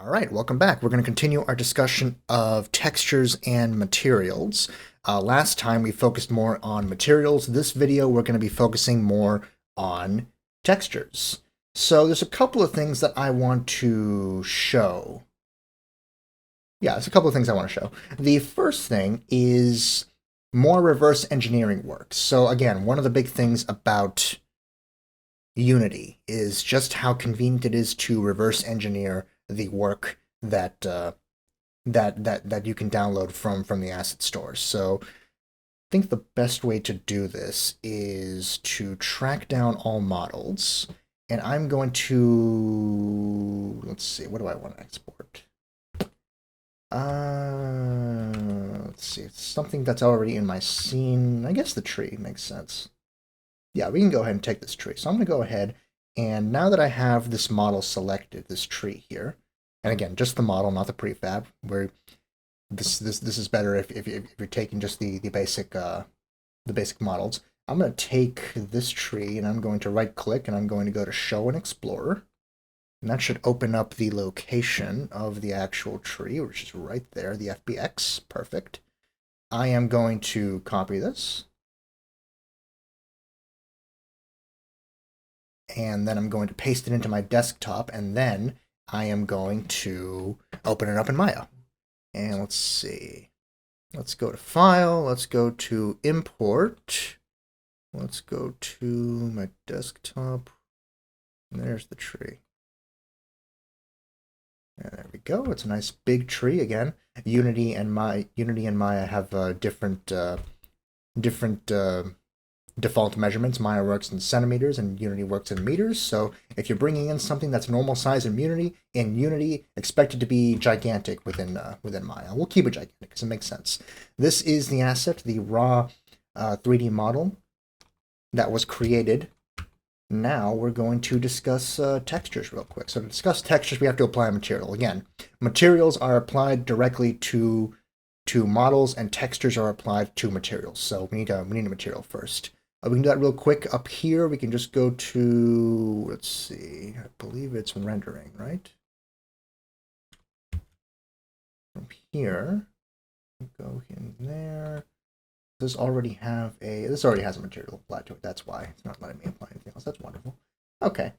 All right, welcome back. We're going to continue our discussion of textures and materials. Last time we focused more on materials. This video we're going to be focusing more on textures. So there's a couple of things that I want to show. Yeah, there's a couple of things I want to show. The first thing is more reverse engineering work. So again, one of the big things about Unity is just how convenient it is to reverse engineer the work that that you can download from the asset stores. So I think the best way to do this is to track down all models, and I'm going to, let's see, what do I want to export? Let's see, it's something that's already in my scene. I guess the tree makes sense. Yeah, we can go ahead and take this tree. So I'm going to go ahead, and now that I have this model selected, this tree here, and again, just the model, not the prefab, where this is better if you're taking just the basic models. I'm going to take this tree, and I'm going to right click, and I'm going to go to Show and Explorer, and that should open up the location of the actual tree, which is right there, the FBX. Perfect. I am going to copy this, and then I'm going to paste it into my desktop, and then I am going to open it up in Maya. And let's see. Let's go to File. Let's go to Import. Let's go to my desktop. And there's the tree. And there we go. It's a nice big tree again. Unity and Maya have different default measurements. Maya works in centimeters and Unity works in meters. So if you're bringing in something that's normal size in Unity, expect it to be gigantic within Maya. We'll keep it gigantic because it makes sense. This is the asset, the raw 3D model that was created. Now we're going to discuss textures real quick. So to discuss textures, we have to apply a material. Again, materials are applied directly to models, and textures are applied to materials. So we need a material first. We can do that real quick. Up here, we can just go to, let's see, I believe it's rendering, right? From here, go in there. This already has a material applied to it. That's why it's not letting me apply anything else. That's wonderful. Okay.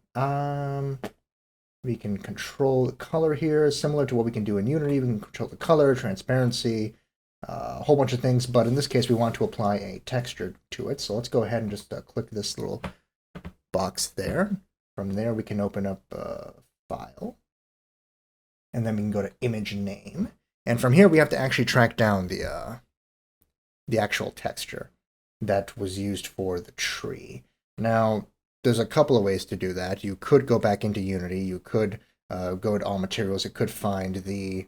We can control the color here, similar to what we can do in Unity. We can control the color, transparency, a whole bunch of things, but in this case we want to apply a texture to it. So let's go ahead and just click this little box there. From there we can open up File, and then we can go to Image Name, and from here we have to actually track down the actual texture that was used for the tree. Now there's a couple of ways to do that. You could go back into Unity, you could go to all materials, it could find the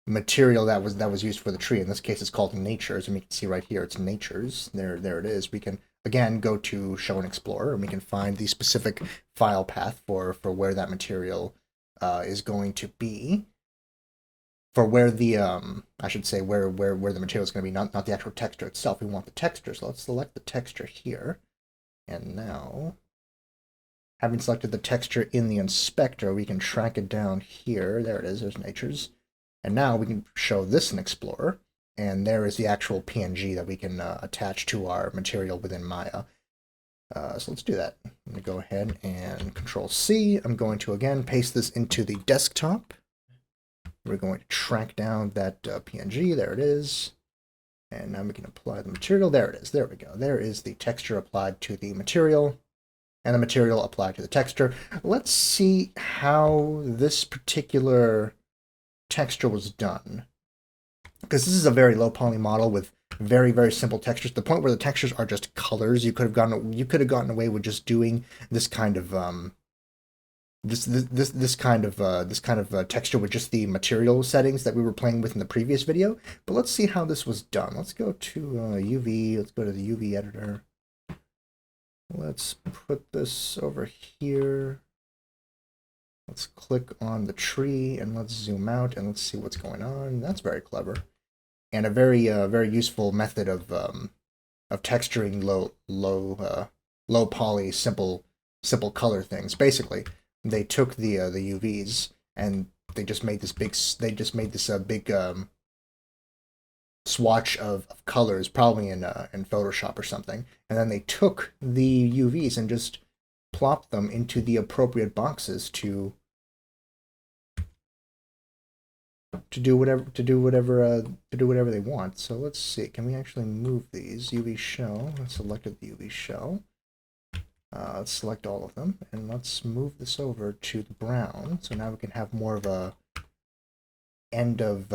material that was used for the tree. In this case, it's called Natures, and we can see right here it's Natures. There it is. We can again go to Show and Explorer, and we can find the specific file path for where that material is going to be. For where the I should say where the material is going to be, not the actual texture itself. We want the texture, so let's select the texture here. And now, having selected the texture in the inspector, we can track it down here. There it is. There's Natures. And now we can show this in Explorer, and there is the actual PNG that we can attach to our material within Maya. So let's do that. I'm going to go ahead and Control-C. I'm going to, again, paste this into the desktop. We're going to track down that PNG. There it is. And now we can apply the material. There it is. There we go. There is the texture applied to the material, and the material applied to the texture. Let's see how this particular texture was done, because this is a very low poly model with very, very simple textures, to the point where the textures are just colors. You could have gotten away with just doing this kind of this kind of texture with just the material settings that we were playing with in the previous video. But let's see how this was done. Let's go to UV. Let's go to the UV editor. Let's put this over here. Let's click on the tree, and let's zoom out, and let's see what's going on. That's very clever, and a very useful method of texturing low poly simple color things. Basically, they took the UVs and they just made this big swatch of colors, probably in Photoshop or something, and then they took the UVs and just plopped them into the appropriate boxes to do whatever they want. So let's see. Can we actually move these? UV show. Let's select the UV show. Let's select all of them, and let's move this over to the brown. So now we can have more of a end of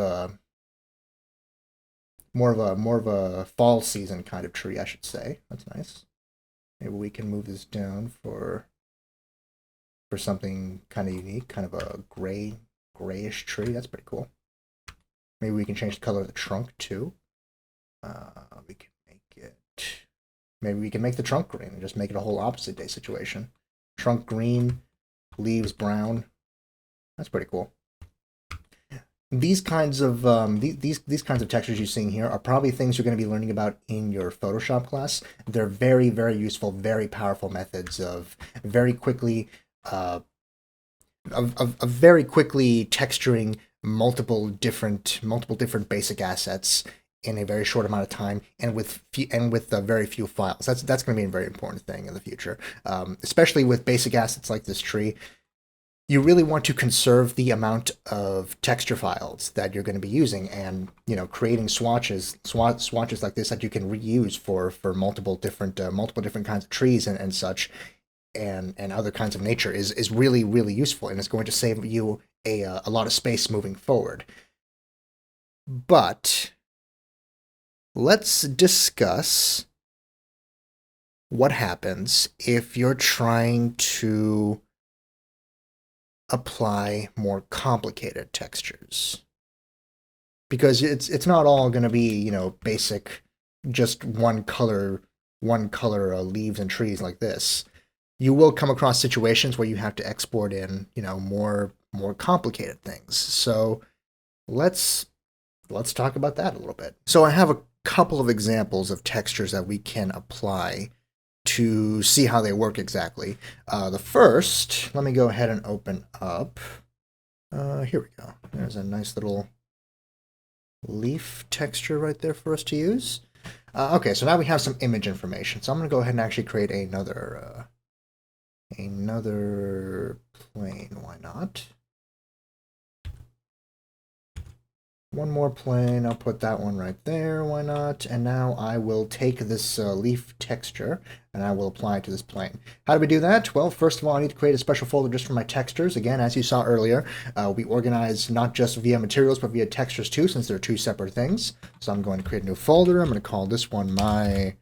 more of a fall season kind of tree, I should say. That's nice. Maybe we can move this down for something kind of unique, kind of a grayish tree. That's pretty cool. Maybe we can change the color of the trunk too. We can make it. Maybe we can make the trunk green and just make it a whole opposite day situation. Trunk green, leaves brown. That's pretty cool. These kinds of these kinds of textures you're seeing here are probably things you're going to be learning about in your Photoshop class. They're very, very useful, very powerful methods of very quickly of very quickly texturing multiple different basic assets in a very short amount of time and with very few files. That's going to be a very important thing in the future, especially with basic assets like this tree. You really want to conserve the amount of texture files that you're going to be using, and creating swatches like this that you can reuse for multiple different kinds of trees and such, and other kinds of nature is really, really useful, and it's going to save you a lot of space moving forward. But let's discuss what happens if you're trying to apply more complicated textures, because it's not all going to be basic, just one color leaves and trees like this. You will come across situations where you have to export in more complicated things. So let's talk about that a little bit. So I have a couple of examples of textures that we can apply to see how they work exactly. The first, let me go ahead and open up. Here we go. There's a nice little leaf texture right there for us to use. Okay, so now we have some image information. So I'm going to go ahead and actually create another plane. Why not? One more plane, I'll put that one right there, why not? And now I will take this leaf texture and I will apply it to this plane. How do we do that? Well, first of all, I need to create a special folder just for my textures. Again, as you saw earlier, we organize not just via materials, but via textures too, since they're two separate things. So I'm going to create a new folder. I'm going to call this one my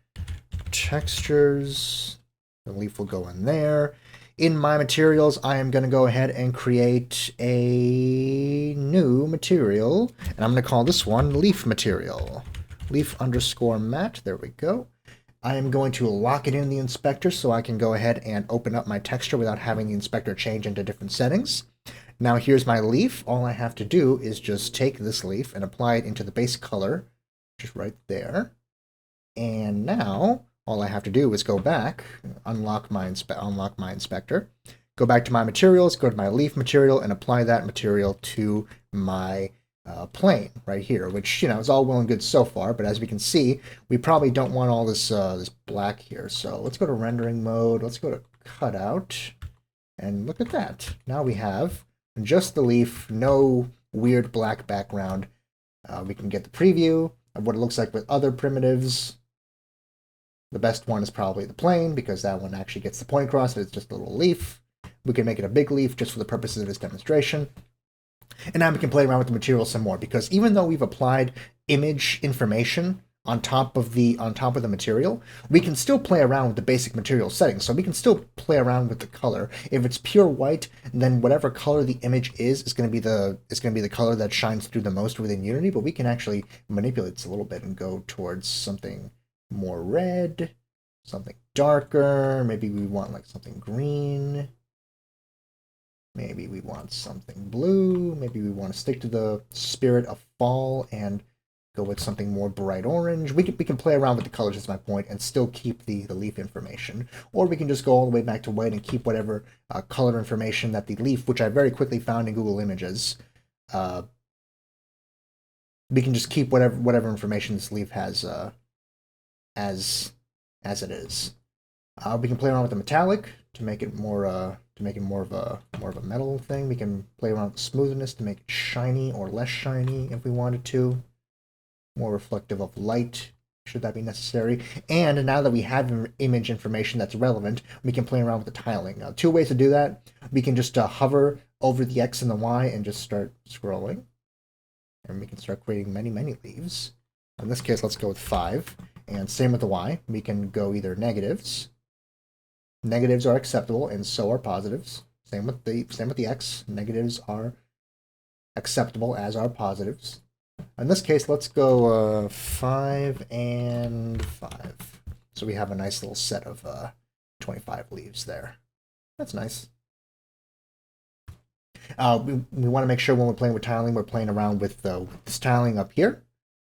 textures. The leaf will go in there. In my materials, I am going to go ahead and create a new material, and I'm going to call this one leaf material. Leaf underscore mat, there we go. I am going to lock it in the inspector so I can go ahead and open up my texture without having the inspector change into different settings. Now here's my leaf. All I have to do is just take this leaf and apply it into the base color, just right there. And now all I have to do is go back, unlock my inspector, go back to my materials, go to my leaf material, and apply that material to my plane right here, which is all well and good so far. But as we can see, we probably don't want all this this black here. So let's go to rendering mode. Let's go to cutout, and look at that. Now we have just the leaf, no weird black background. We can get the preview of what it looks like with other primitives. The best one is probably the plane, because that one actually gets the point across. It's just a little leaf. We can make it a big leaf just for the purposes of this demonstration. And now we can play around with the material some more, because even though we've applied image information on top of the material, we can still play around with the basic material settings. So we can still play around with the color. If it's pure white, then whatever color the image is going to be the color that shines through the most within Unity. But we can actually manipulate this a little bit and go towards something more red, something darker. Maybe we want like something green. Maybe we want something blue. Maybe we want to stick to the spirit of fall and go with something more bright orange. We can play around with the colors, is my point, and still keep the leaf information. Or we can just go all the way back to white and keep whatever color information that the leaf, which I very quickly found in Google Images, we can just keep whatever information this leaf has as it is. We can play around with the metallic to make it more of a metal thing. We can play around with smoothness to make it shiny or less shiny if we wanted to. More reflective of light, should that be necessary. And now that we have image information that's relevant, we can play around with the tiling. Now, two ways to do that. We can just hover over the X and the Y and just start scrolling. And we can start creating many, many leaves. In this case, let's go with 5. And same with the Y. We can go either negatives. Negatives are acceptable, and so are positives. Same with the X. Negatives are acceptable, as are positives. In this case, let's go 5 and 5. So we have a nice little set of 25 leaves there. That's nice. We want to make sure when we're playing with tiling, we're playing around with this tiling up here.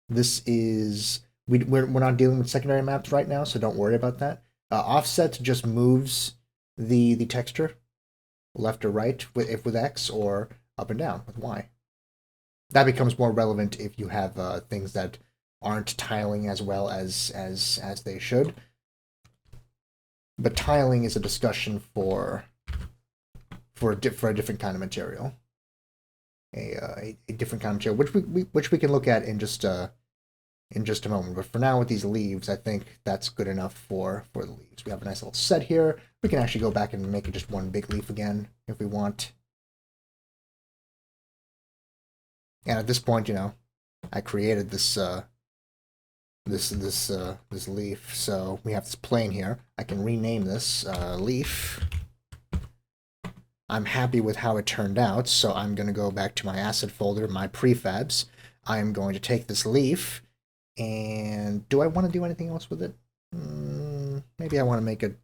This is we're not dealing with secondary maps right now, so don't worry about that. Offset just moves the texture left or right with X, or up and down with Y. That becomes more relevant if you have things that aren't tiling as well as they should. But tiling is a discussion for a different kind of material, a different kind of material, which we can look at in just a moment. But for now, with these leaves, I think that's good enough for the leaves. We have a nice little set here. We can actually go back and make it just one big leaf again if we want. And at this point, I created this this leaf, so we have this plane here. I can rename this leaf. I'm happy with how it turned out, so I'm going to go back to my asset folder, my prefabs. I'm going to take this leaf, and do I want to do anything else with it? Maybe I want to make it...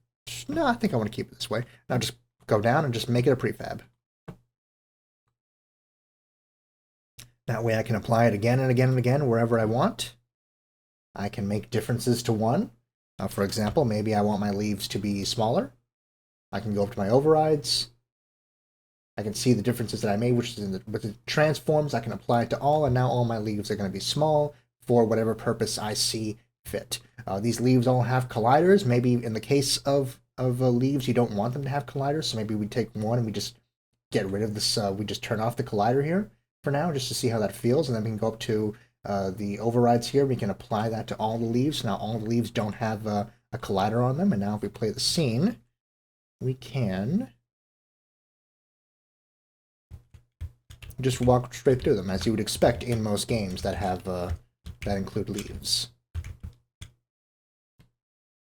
No, I think I want to keep it this way. Now just go down and just make it a prefab. That way I can apply it again and again and again wherever I want. I can make differences to one. For example, maybe I want my leaves to be smaller. I can go up to my overrides. I can see the differences that I made, which is with the transforms. I can apply it to all, and now all my leaves are going to be small for whatever purpose I see fit. These leaves all have colliders. Maybe in the case of leaves, you don't want them to have colliders, so maybe we take one and we just get rid of this. We just turn off the collider here for now, just to see how that feels, and then we can go up to the overrides here. We can apply that to all the leaves. Now all the leaves don't have a collider on them, and now if we play the scene, we can just walk straight through them, as you would expect in most games that have that include leaves.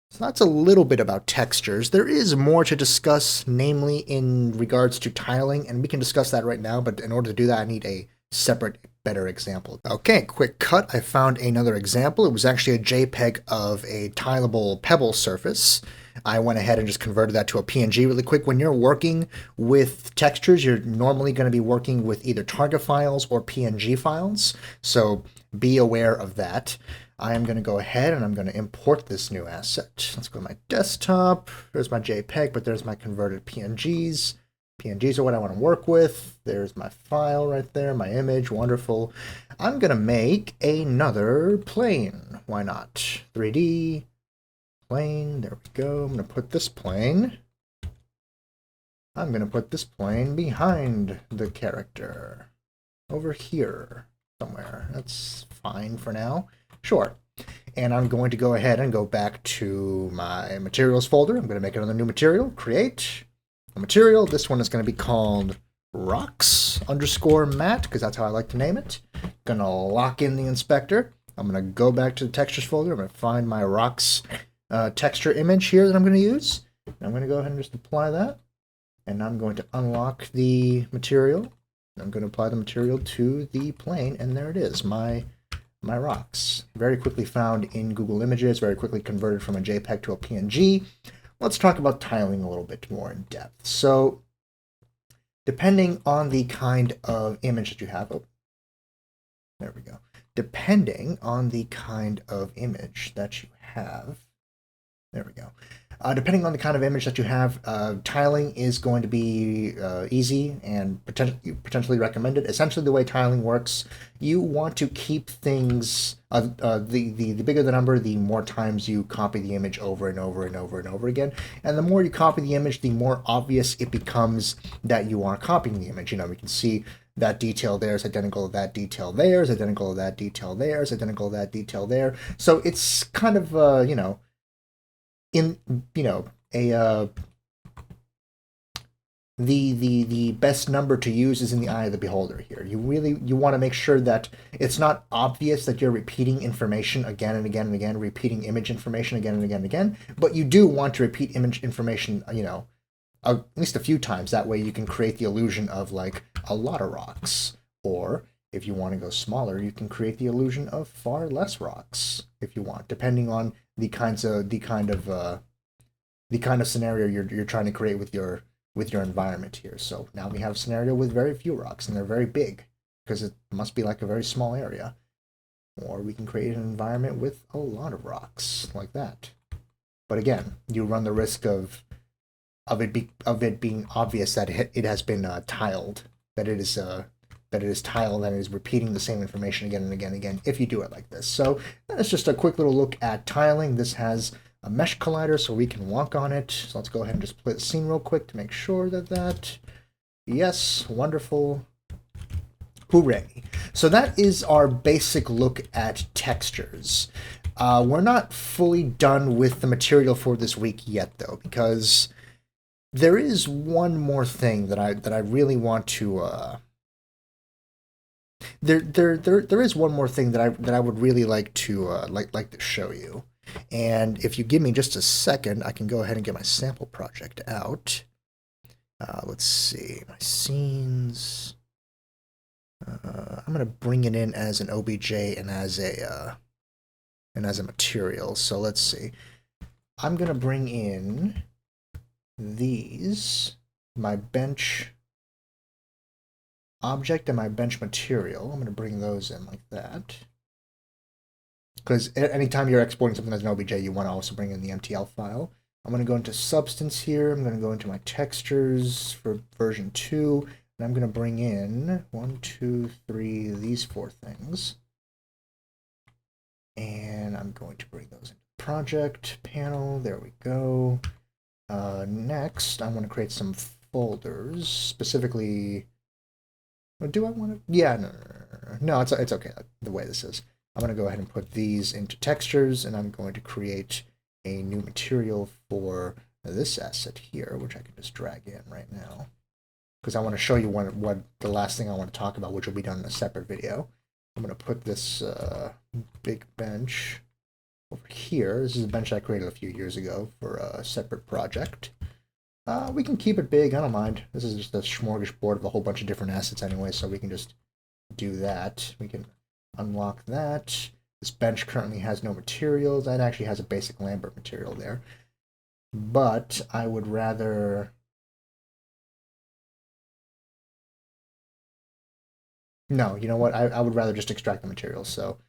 So that's a little bit about textures. There is more to discuss, namely in regards to tiling, and we can discuss that right now, but in order to do that, I need a separate, better example. Okay, quick cut. I found another example. It was actually a JPEG of a tileable pebble surface. I went ahead and just converted that to a PNG really quick. When you're working with textures, you're normally going to be working with either target files or PNG files, so be aware of that. I am going to go ahead and I'm going to import this new asset. Let's go to my desktop. There's my JPEG, but there's my converted PNGs. PNGs are what I want to work with. There's my file right there, my image, wonderful. I'm going to make another plane. Why not? 3D, plane, there we go. I'm going to put this plane. I'm going to put this plane behind the character. Over here somewhere. That's fine for now. Sure. And I'm going to go ahead and go back to my materials folder. I'm going to make another new material, create a material. This one is going to be called rocks_matte, because that's how I like to name it. Going to lock in the inspector. I'm going to go back to the textures folder. I'm going to find my rocks texture image here that I'm going to use. I'm going to go ahead and just apply that. And I'm going to unlock the material. I'm going to apply the material to the plane, and there it is, my rocks. Very quickly found in Google Images, very quickly converted from a JPEG to a PNG. Let's talk about tiling a little bit more in depth. So, depending on the kind of image that you have, there we go. depending on the kind of image that you have. There we go. Depending on the kind of image that you have, tiling is going to be easy and potentially recommended. Essentially, the way tiling works, you want to keep things. The bigger the number, the more times you copy the image over and over and over and over again. And the more you copy the image, the more obvious it becomes that you are copying the image. We can see that detail there is identical to that detail there, is identical to that detail there, is identical to that detail there. So it's kind of in a the best number to use is in the eye of the beholder here. You want to make sure that it's not obvious that you're repeating information again and again and again, repeating image information again and again and again, but you do want to repeat image information, at least a few times. That way you can create the illusion of like a lot of rocks. Or if you want to go smaller, you can create the illusion of far less rocks if you want, depending on the kind of scenario you're trying to create with your environment here. So now we have a scenario with very few rocks, and they're very big because it must be like a very small area. Or we can create an environment with a lot of rocks like that. But again, you run the risk of it being obvious that it has been tiled, that it is tiled and it is repeating the same information again and again and again if you do it like this. So that's just a quick little look at tiling. This has a mesh collider so we can walk on it. So let's go ahead and just play the scene real quick to make sure that yes, wonderful. Hooray. So that is our basic look at textures. We're not fully done with the material for this week yet though, because there is one more thing that I really want to there is one more thing that I would really like to like to show you. And if you give me just a second, I can go ahead and get my sample project out. Let's see, my scenes. I'm gonna bring it in as an OBJ and as a material. So let's see. I'm gonna bring in these, my bench object and my bench material. I'm going to bring those in like that. Because anytime you're exporting something as an OBJ, you want to also bring in the MTL file. I'm going to go into Substance here. I'm going to go into my textures for version 2. And I'm going to bring in 1, 2, 3, these 4 things. And I'm going to bring those into project panel. There we go. Next, I'm going to create some folders, specifically. Do I want to? Yeah, no, it's okay the way this is. I'm going to go ahead and put these into textures, and I'm going to create a new material for this asset here, which I can just drag in right now, because I want to show you what the last thing I want to talk about, which will be done in a separate video. I'm going to put this big bench over here. This is a bench I created a few years ago for a separate project. We can keep it big, I don't mind. This is just a smorgasbord of a whole bunch of different assets anyway, so we can just do that. We can unlock that. This bench currently has no materials. That actually has a basic Lambert material there. But I would rather... No, you know what? I would rather just extract the materials, so...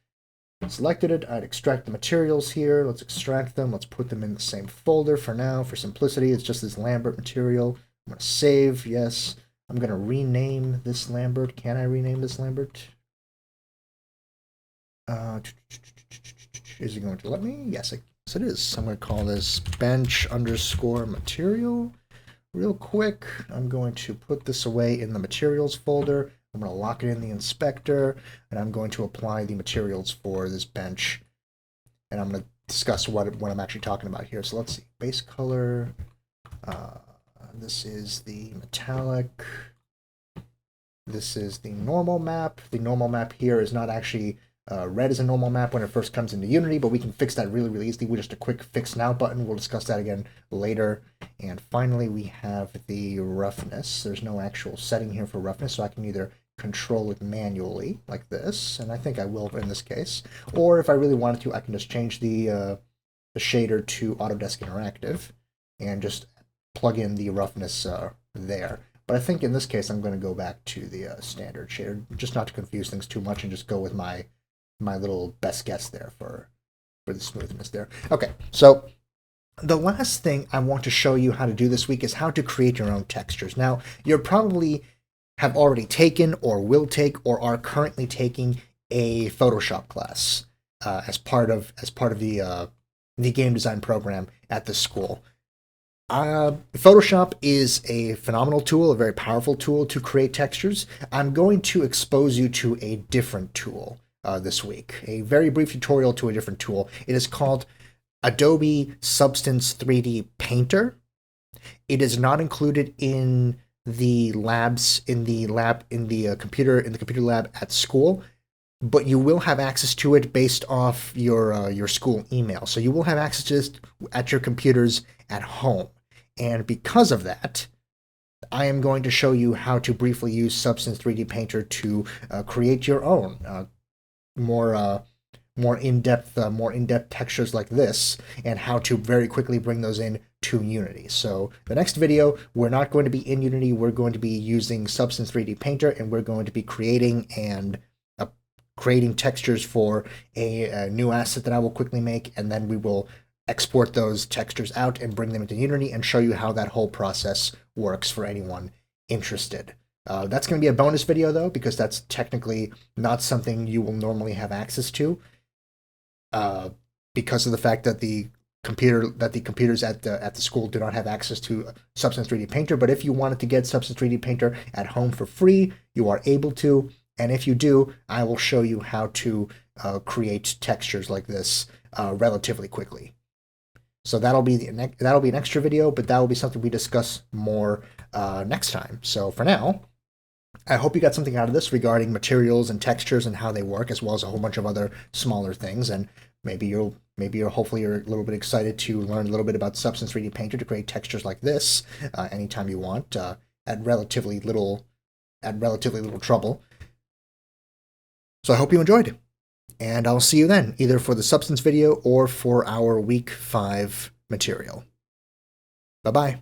Selected it, I'd extract the materials here. Let's extract them. Let's put them in the same folder for now. For simplicity, it's just this Lambert material. I'm going to save, yes. I'm going to rename this Lambert. Can I rename this Lambert? Is it going to let me? Yes, it is. So I'm going to call this bench underscore material. Real quick, I'm going to put this away in the materials folder. I'm going to lock it in the inspector, and I'm going to apply the materials for this bench. And I'm going to discuss what I'm actually talking about here. So let's see. Base color. This is the metallic. This is the normal map. The normal map here is not actually red as a normal map when it first comes into Unity, but we can fix that really, really easily with just a quick Fix Now button. We'll discuss that again later. And finally, we have the roughness. There's no actual setting here for roughness, so I can either control it manually like this, and I think I will in this case, or if I really wanted to, I can just change the shader to Autodesk Interactive and just plug in the roughness there. But I think in this case I'm going to go back to the standard shader, just not to confuse things too much, and just go with my my little best guess there for the smoothness there. Okay, so the last thing I want to show you how to do this week is how to create your own textures. Now, you're probably have already taken or will take or are currently taking a Photoshop class as part of the game design program at the school. Photoshop is a phenomenal tool, a very powerful tool to create textures. I'm going to expose you to a different tool this week, a very brief tutorial to a different tool. It is called Adobe Substance 3D Painter. It is not included in the computer lab at school, but you will have access to it based off your school email. So you will have access to this at your computers at home. And because of that, I am going to show you how to briefly use Substance 3D Painter to create your own more in-depth textures like this, and how to very quickly bring those in to Unity. So the next video, we're not going to be in Unity, we're going to be using Substance 3D Painter, and we're going to be creating textures for a new asset that I will quickly make, and then we will export those textures out and bring them into Unity and show you how that whole process works for anyone interested. That's going to be a bonus video, though, because that's technically not something you will normally have access to, because of the fact that the computers at the school do not have access to Substance 3D Painter. But if you wanted to get Substance 3D Painter at home for free, you are able to. And if you do, I will show you how to create textures like this relatively quickly. So that'll be an extra video, but that will be something we discuss more next time. So for now, I hope you got something out of this regarding materials and textures and how they work, as well as a whole bunch of other smaller things. And hopefully you're a little bit excited to learn a little bit about Substance 3D Painter to create textures like this anytime you want at relatively little trouble. So I hope you enjoyed, and I'll see you then, either for the Substance video or for our Week 5 material. Bye-bye.